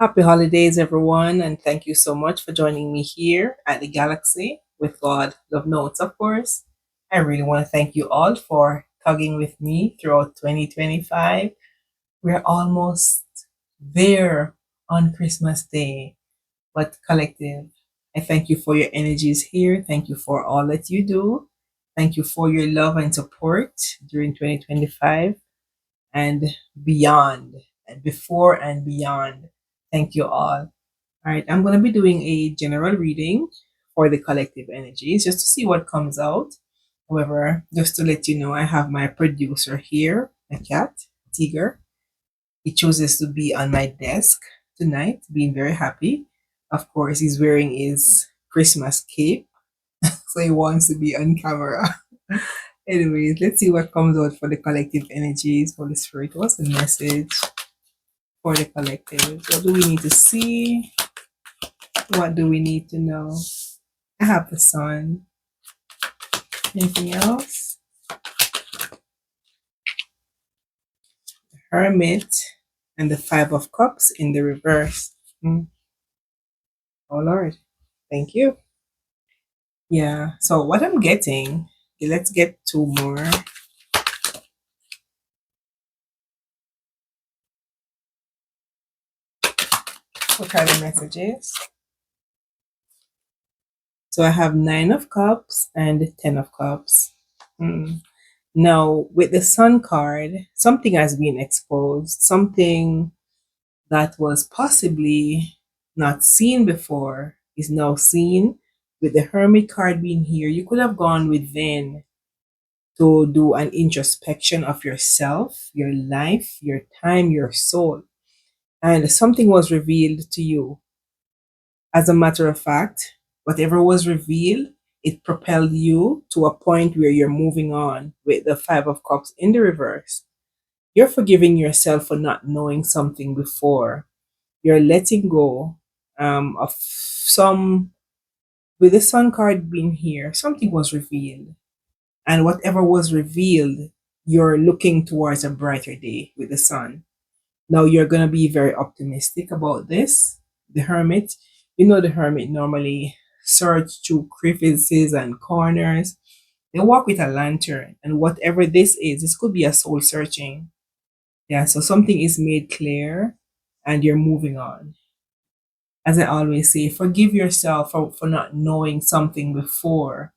Happy holidays, everyone, and thank you so much for joining me here at the Galaxy with God Love Notes, of course. I really want to thank you all for tugging with me throughout 2025. We're almost there on Christmas Day, but collective, I thank you for your energies here. Thank you for all that you do. Thank you for your love and support during 2025 and beyond, and before and beyond. Thank you all. All right, I'm going to be doing a general reading for the collective energies just to see what comes out. However, just to let you know, I have my producer here, a cat, Tiger. He chooses to be on my desk tonight, being very happy. Of course, he's wearing his Christmas cape, so he wants to be on camera. Anyways, let's see what comes out for the collective energies. Holy Spirit, what's the message for the collective? What do we need to see? What do we need to know? I have the sun. Anything else? Hermit and the Five of Cups in the reverse. Oh Lord, thank you. Yeah. So what I'm getting, okay, let's get two more. What are the messages? So I have Nine of Cups and Ten of Cups. Mm. Now with the Sun card, something has been exposed. Something that was possibly not seen before is now seen. With the Hermit card being here, you could have gone within to do an introspection of yourself, your life, your time, your soul. And something was revealed to you. As a matter of fact, whatever was revealed, it propelled you to a point where you're moving on with the Five of Cups in the reverse. You're forgiving yourself for not knowing something before. You're letting go of some, with the Sun card being here, something was revealed. And whatever was revealed, you're looking towards a brighter day with the sun. Now you're going to be very optimistic about this. The hermit, the hermit normally search through crevices and corners. They walk with a lantern, and whatever this is, this could be a soul searching. Yeah, so something is made clear and you're moving on. As I always say, forgive yourself for not knowing something before.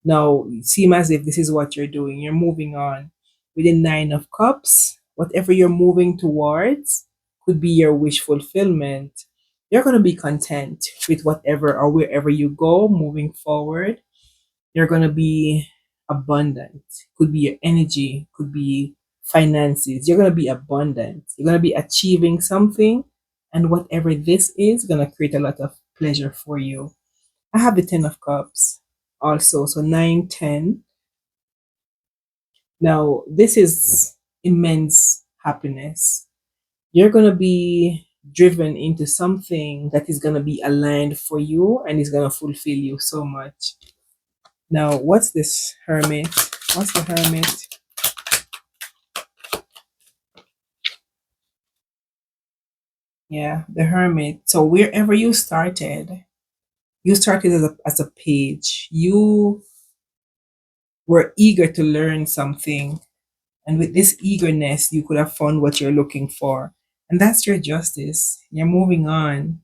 Now, it seems as if this is what you're doing. You're moving on. With the Nine of Cups, whatever you're moving towards could be your wish fulfillment. You're going to be content with whatever or wherever you go moving forward. You're going to be abundant. Could be your energy, could be finances. You're going to be abundant. You're going to be achieving something. And whatever this is, going to create a lot of pleasure for you. I have the Ten of Cups also. So 9, 10. Now, this is immense happiness. You're going to be driven into something that is going to be aligned for you and is going to fulfill you so much. Now, what's this hermit? What's the hermit? Yeah, the hermit. So, wherever you started as a page. You were eager to learn something. And with this eagerness, you could have found what you're looking for. And that's your justice. You're moving on.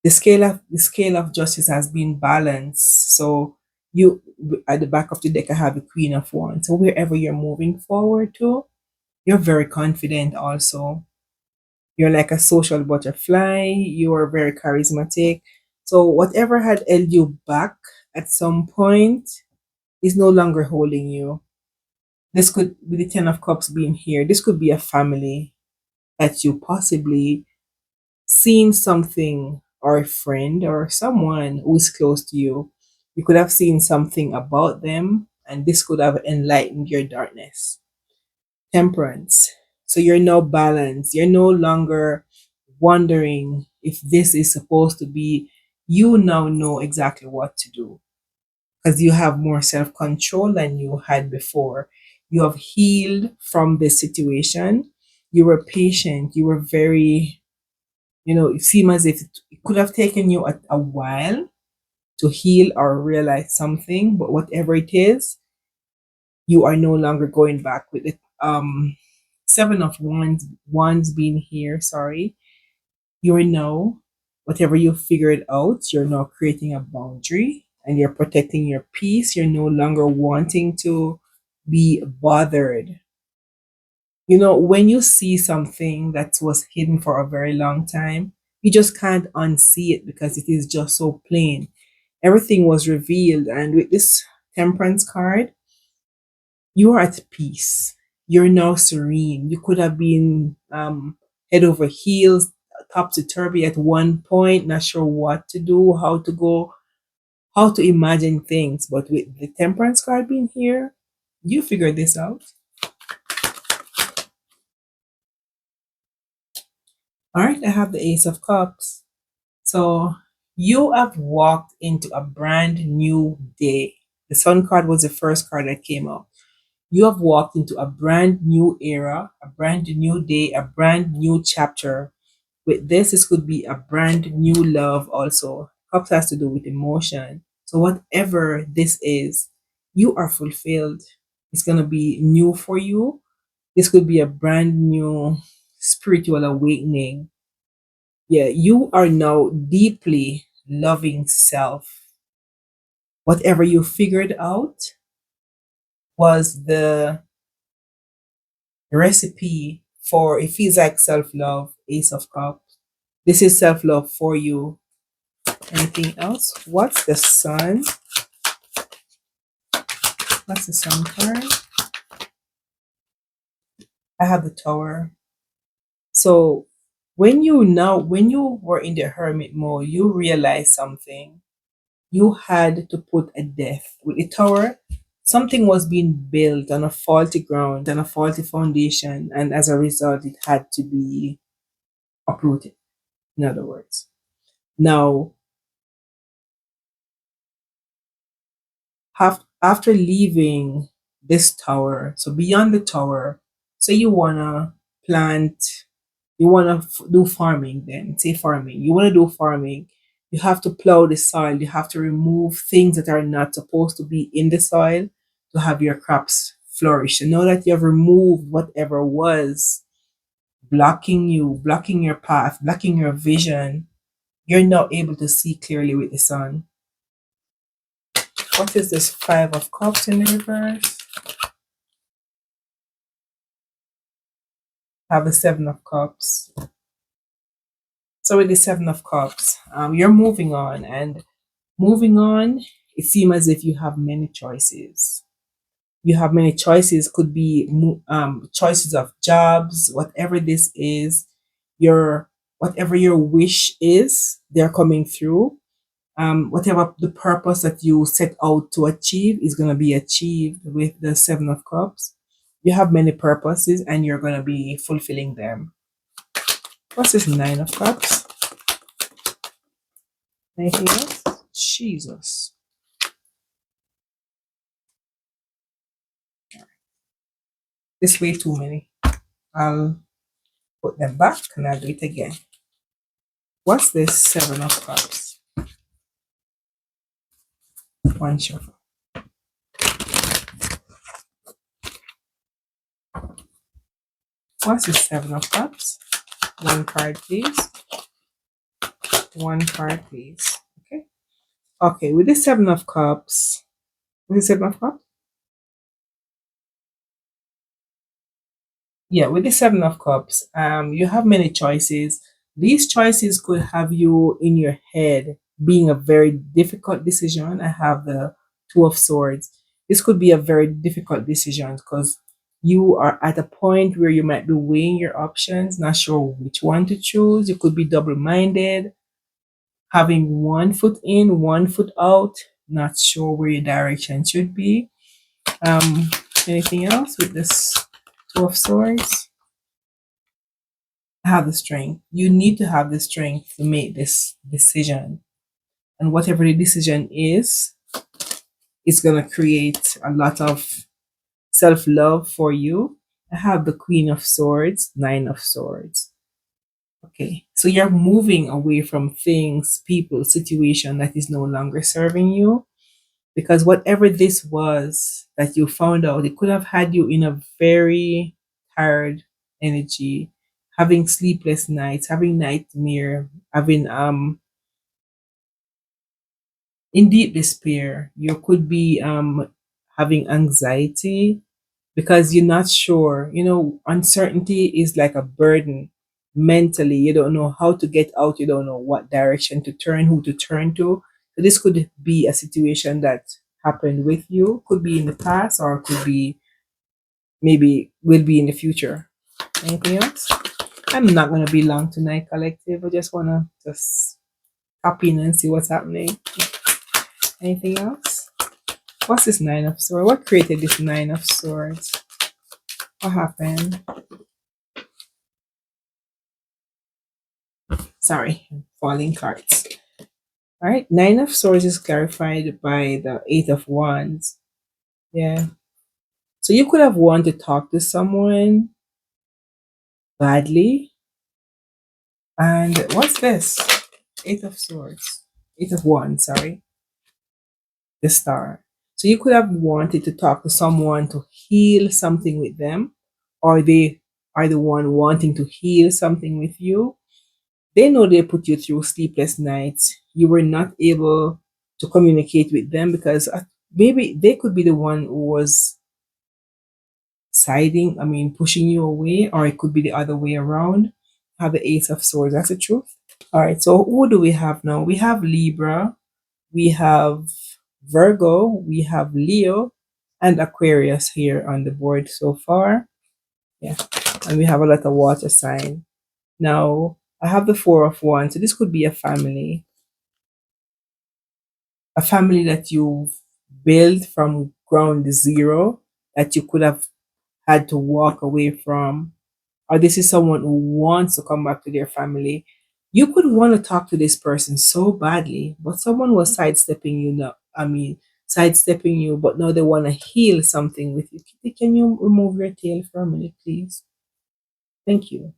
The scale of justice has been balanced. So you at the back of the deck I have the Queen of Wands. So wherever you're moving forward to, you're very confident also. You're like a social butterfly, you are very charismatic. So whatever had held you back at some point is no longer holding you. This could be the Ten of Cups being here. This could be a family that you possibly seen something, or a friend or someone who's close to you. You could have seen something about them, and this could have enlightened your darkness. Temperance. So you're now balanced. You're no longer wondering if this is supposed to be. You now know exactly what to do because you have more self control than you had before. You have healed from this situation. You were patient. You were very It seemed as if it could have taken you a while to heal or realize something, but whatever it is, you are no longer going back with it. Seven of wands being here, sorry. You're now, whatever you figured out, you're now creating a boundary and you're protecting your peace. You're no longer wanting to be bothered. When you see something that was hidden for a very long time, you just can't unsee it because it is just so plain. Everything was revealed. And with this temperance card, you are at peace. You're now serene. You could have been head over heels, topsy turvy at one point, not sure what to do, how to go, how to imagine things. But with the temperance card being here, you figure this out. All right, I have the Ace of Cups. So you have walked into a brand new day. The Sun card was the first card that came out. You have walked into a brand new era, a brand new day, a brand new chapter. With this could be a brand new love also. Cups has to do with emotion. So whatever this is, you are fulfilled. It's going to be new for you. This could be a brand new spiritual awakening. Yeah, you are now deeply loving self. Whatever you figured out was the recipe for it feels like self-love, Ace of Cups. This is self-love for you. Anything else? What's the sun card? I have the Tower. So when you were in the hermit mode, you realized something. You had to put a death with the Tower. Something was being built on a faulty ground and a faulty foundation, and as a result it had to be uprooted, in other words. Now, after leaving this tower, so beyond the tower, say you wanna plant, you wanna do farming. Then say farming, you wanna do farming. You have to plow the soil. You have to remove things that are not supposed to be in the soil to have your crops flourish. And now that you have removed whatever was blocking you, blocking your path, blocking your vision, you're now able to see clearly with the sun. What is this Five of Cups in the reverse? Have the Seven of Cups. So with the Seven of Cups, you're moving on, and moving on, it seems as if you have many choices. You have many choices. Could be choices of jobs, whatever this is. Your whatever your wish is, they're coming through. Whatever the purpose that you set out to achieve is going to be achieved with the Seven of Cups. You have many purposes and you're going to be fulfilling them. What's this Nine of Cups? Anything else? Jesus. This way too many. I'll put them back and I'll do it again. What's this Seven of Cups? One shuffle. What's this Seven of Cups? One card, please. One card, please. Okay. Okay, with this Seven of Cups, with the Seven of Cups? Yeah, with the Seven of Cups, you have many choices. These choices could have you in your head being a very difficult decision. I have the Two of Swords. This could be a very difficult decision because you are at a point where you might be weighing your options, not sure which one to choose. You could be double minded, having one foot in, one foot out, not sure where your direction should be. Um, Anything else with this Two of Swords? Have the strength. You need to have the strength to make this decision. And whatever the decision is, it's going to create a lot of self love for you. I have the Queen of Swords, Nine of Swords. Okay. Okay. So you're moving away from things, people, situation that is no longer serving you, because whatever this was that you found out, it could have had you in a very tired energy, having sleepless nights, having nightmare, having in deep despair. You could be having anxiety because you're not sure. You know, uncertainty is like a burden mentally. You don't know how to get out, you don't know what direction to turn, who to turn to. So this could be a situation that happened with you, could be in the past, or could be maybe will be in the future. Anything else? I'm not gonna be long tonight, collective. I just wanna just hop in and see what's happening. Anything else? What's this nine of swords? What created this nine of swords? What happened? Sorry, falling cards. All right, nine of swords is clarified by the eight of wands. Yeah. So you could have wanted to talk to someone badly. And what's this? Eight of swords. Eight of wands, sorry. The star. So you could have wanted to talk to someone to heal something with them, or they are the one wanting to heal something with you. They know they put you through sleepless nights. You were not able to communicate with them because maybe they could be the one who was pushing you away, or it could be the other way around. Have the Ace of Swords. That's the truth. All right. So who do we have now? We have Libra, we have Virgo, we have Leo, and Aquarius here on the board so far. Yeah, and we have a lot of water sign. Now I have the Four of Wands. So this could be a family that you've built from ground zero that you could have had to walk away from, or this is someone who wants to come back to their family. You could want to talk to this person so badly, but someone was sidestepping you now. Sidestepping you, but now they want to heal something with you. Kitty, can you remove your tail for a minute, please? Thank you.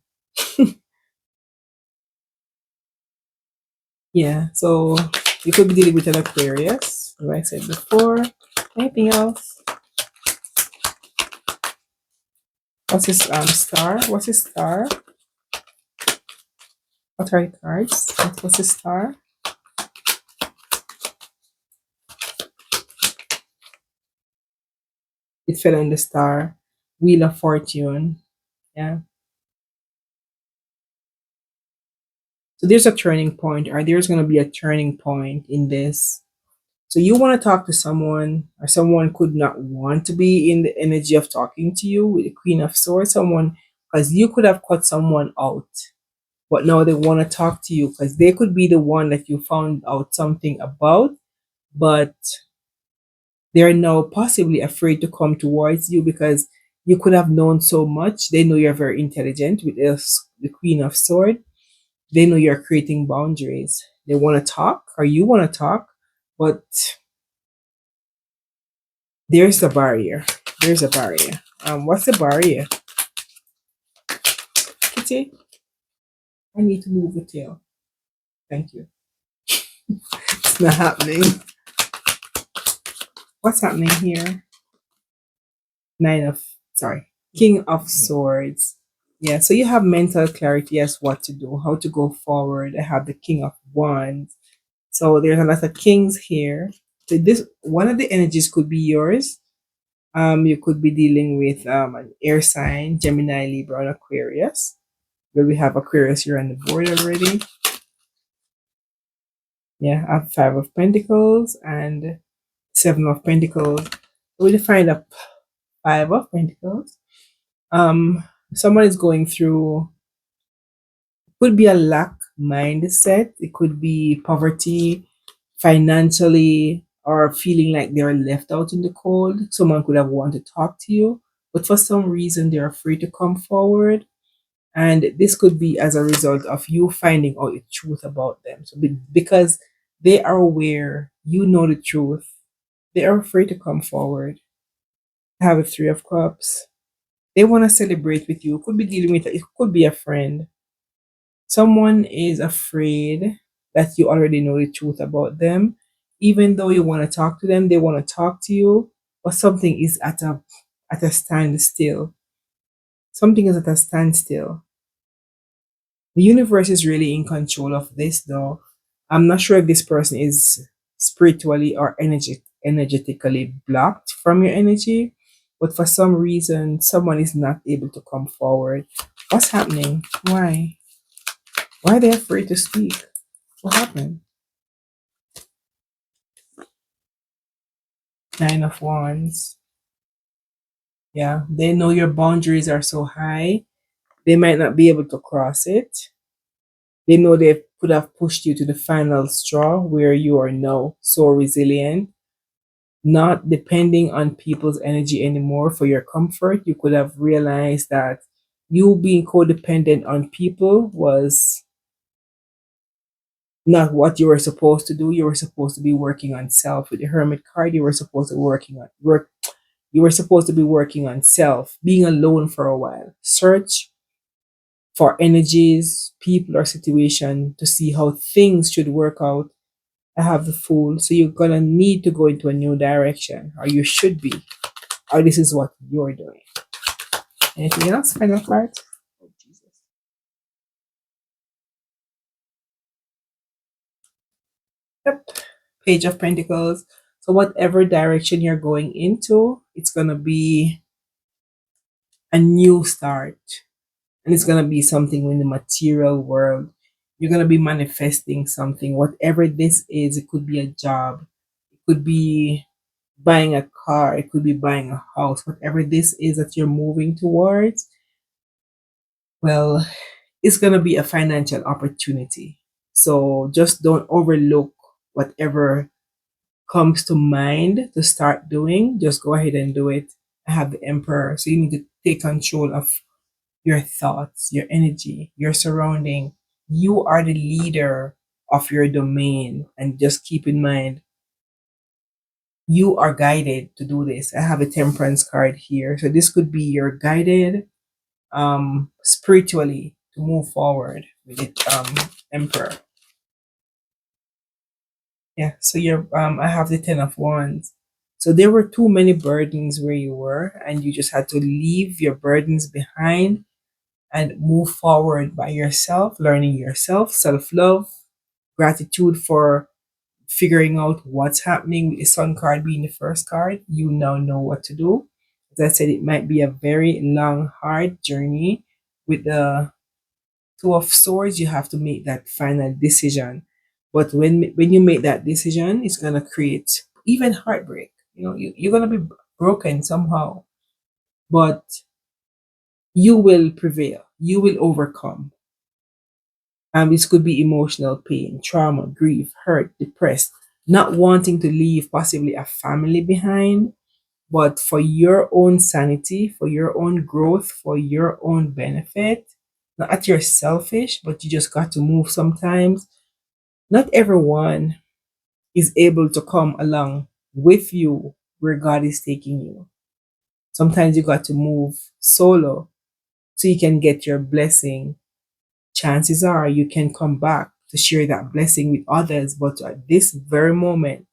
Yeah, so you could be dealing with an Aquarius, like I said before. Anything else? What's his star? What's his star? What are the cards? What's his star? It fell on the star. Wheel of Fortune. Yeah. So there's a turning point, or there's going to be a turning point in this. So you want to talk to someone, or someone could not want to be in the energy of talking to you with the Queen of Swords, someone, because you could have cut someone out, but now they want to talk to you because they could be the one that you found out something about, but they're now possibly afraid to come towards you because you could have known so much. They know you're very intelligent with this, the Queen of Swords. They know you're creating boundaries. They want to talk, or you want to talk, but there's a barrier. There's a barrier. What's the barrier? Kitty, I need to move the tail. Thank you. It's not happening. What's happening here? Nine of, sorry, King of Swords. Yeah, so you have mental clarity as what to do, how to go forward. I have the King of Wands. So there's a lot of kings here. So this one of the energies could be yours. You could be dealing with an air sign, Gemini, Libra, and Aquarius. Where we have Aquarius here on the board already. Yeah, I have Five of Pentacles and Seven of Pentacles. We'll find a Five of Pentacles. Um, Someone is going through, could be a lack mindset. It could be poverty, financially, or feeling like they're left out in the cold. Someone could have wanted to talk to you, but for some reason they're afraid to come forward. And this could be as a result of you finding out the truth about them. So because they are aware, you know the truth, they are afraid to come forward. Have a Three of Cups. They want to celebrate with you. Could be dealing with, it could be a friend. Someone is afraid that you already know the truth about them. Even though you want to talk to them, they want to talk to you, but something is at a standstill. Something is at a standstill. The universe is really in control of this though. I'm not sure if this person is spiritually or energetically blocked from your energy, but for some reason someone is not able to come forward. What's happening? Why? Why are they afraid to speak? What happened? Nine of Wands. Yeah, they know your boundaries are so high, they might not be able to cross it. They know they could have pushed you to the final straw where you are now so resilient, not depending on people's energy anymore for your comfort. You could have realized that you being codependent on people was not what you were supposed to do. You were supposed to be working on self. With the Hermit card, you were supposed to working on work. You were supposed to be working on self, being alone for a while. Search for energies, people, or situation to see how things should work out. I have the Fool, so you're gonna need to go into a new direction, or you should be, or this is what you're doing. Anything else? Final part? Oh, Jesus. Yep. Page of Pentacles. So whatever direction you're going into, it's gonna be a new start. And it's gonna be something in the material world. You're gonna be manifesting something. Whatever this is, it could be a job, it could be buying a car, it could be buying a house, whatever this is that you're moving towards, well, it's gonna be a financial opportunity. So just don't overlook whatever comes to mind to start doing. Just go ahead and do it. I have the Emperor. So you need to take control of your thoughts, your energy, your surrounding. You are the leader of your domain. And just keep in mind, you are guided to do this. I have a Temperance card here. So this could be your guided spiritually to move forward with it, Emperor. Yeah, so you're I have the 10 of Wands. So there were too many burdens where you were, and you just had to leave your burdens behind and move forward by yourself, learning yourself, self-love, gratitude for figuring out what's happening with the Sun card being the first card. You now know what to do. As I said, it might be a very long, hard journey. With the Two of Swords, you have to make that final decision. But when you make that decision, it's gonna create even heartbreak. You're gonna be broken somehow, but you will prevail. You will overcome. This could be emotional pain, trauma, grief, hurt, depressed, not wanting to leave possibly a family behind, but for your own sanity, for your own growth, for your own benefit. Not that you're selfish, but you just got to move sometimes. Not everyone is able to come along with you where God is taking you. Sometimes you got to move solo so you can get your blessing. Chances are you can come back to share that blessing with others, but at this very moment,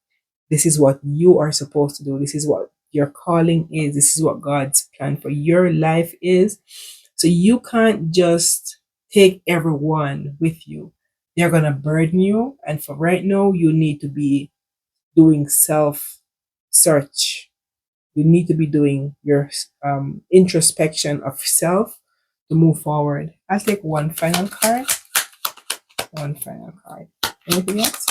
this is what you are supposed to do. This is what your calling is. This is what God's plan for your life is. So you can't just take everyone with you. They're going to burden you. And for right now, you need to be doing self search. You need to be doing your introspection of self to move forward. I'll take one final card. One final card. Anything else?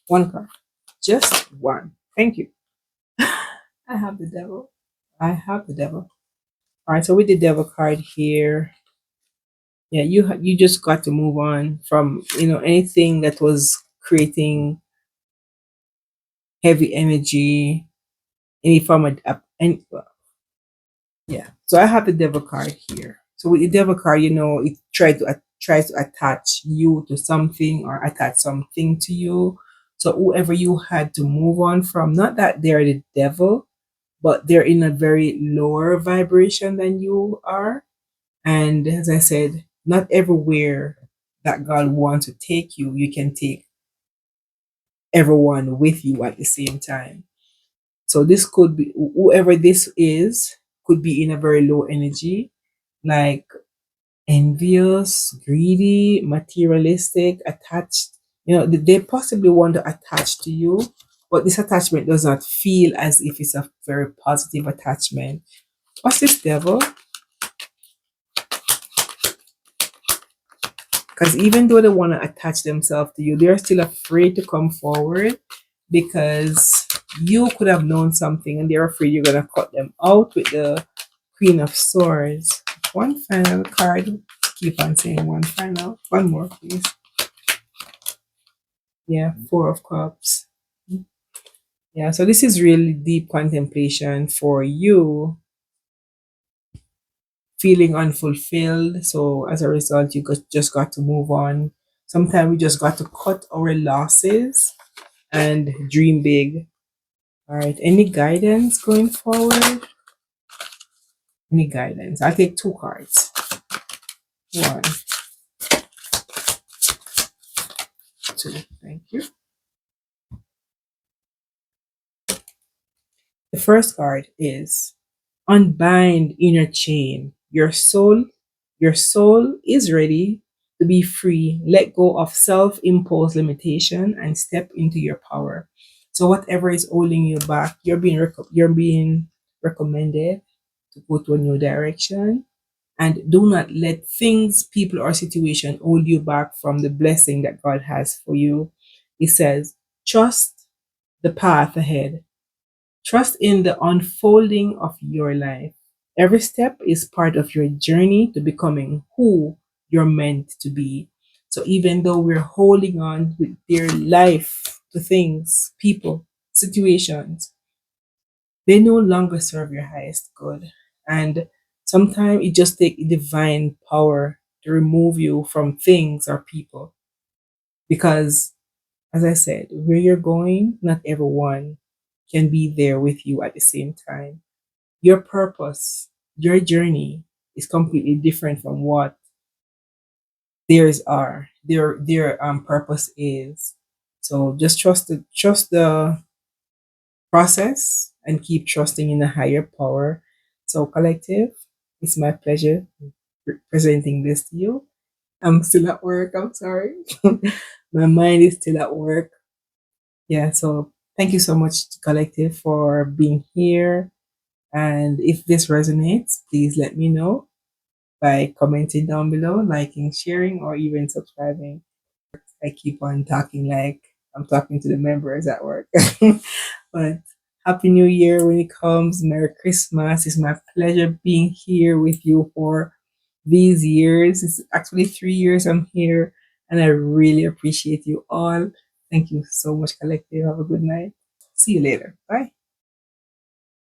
One card. Just one. Thank you. I have the devil. I have the devil. All right, so with the devil card here, yeah, you just got to move on from anything that was creating heavy energy, any form of any yeah. So I have the devil card here. So with the devil card, it tries to attach you to something or attach something to you. So whoever you had to move on from, not that they're the devil, but they're in a very lower vibration than you are. And as I said, not everywhere that God wants to take you, you can take everyone with you at the same time. So this could be whoever this is could be in a very low energy, like envious, greedy, materialistic, attached. They possibly want to attach to you, but this attachment does not feel as if it's a very positive attachment. What's this, devil? Because even though they want to attach themselves to you, they're still afraid to come forward because you could have known something and they're afraid you're going to cut them out with the Queen of Swords. One final card. Keep on saying one final. One more, please. Yeah, Four of Cups. Yeah, so this is really deep contemplation for you, feeling unfulfilled. So as a result, just got to move on. Sometimes we just got to cut our losses and dream big. All right, any guidance going forward? Any guidance? I'll take two cards. One, two. Thank you. The first card is unbind inner chain. Your soul is ready to be free. Let go of self-imposed limitation and step into your power. So whatever is holding you back, you're being recommended to go to a new direction. And do not let things, people, or situation hold you back from the blessing that God has for you. He says, trust the path ahead. Trust in the unfolding of your life. Every step is part of your journey to becoming who you're meant to be. So even though we're holding on with dear life to things, people, situations, they no longer serve your highest good. And sometimes it just takes divine power to remove you from things or people. Because, as I said, where you're going, not everyone can be there with you at the same time. Your purpose, your journey is completely different from what theirs are. Their purpose is. So just trust the process and keep trusting in a higher power. So collective, it's my pleasure presenting this to you. I'm still at work. I'm sorry. My mind is still at work. Yeah. So thank you so much, collective, for being here. And if this resonates, please let me know by commenting down below, liking, sharing, or even subscribing. I keep on talking like I'm talking to the members at work. But Happy New Year when it comes. Merry Christmas. It's my pleasure being here with you for these years. It's actually 3 years I'm here, and I really appreciate you all. Thank you so much, collective. Have a good night. See you later. Bye.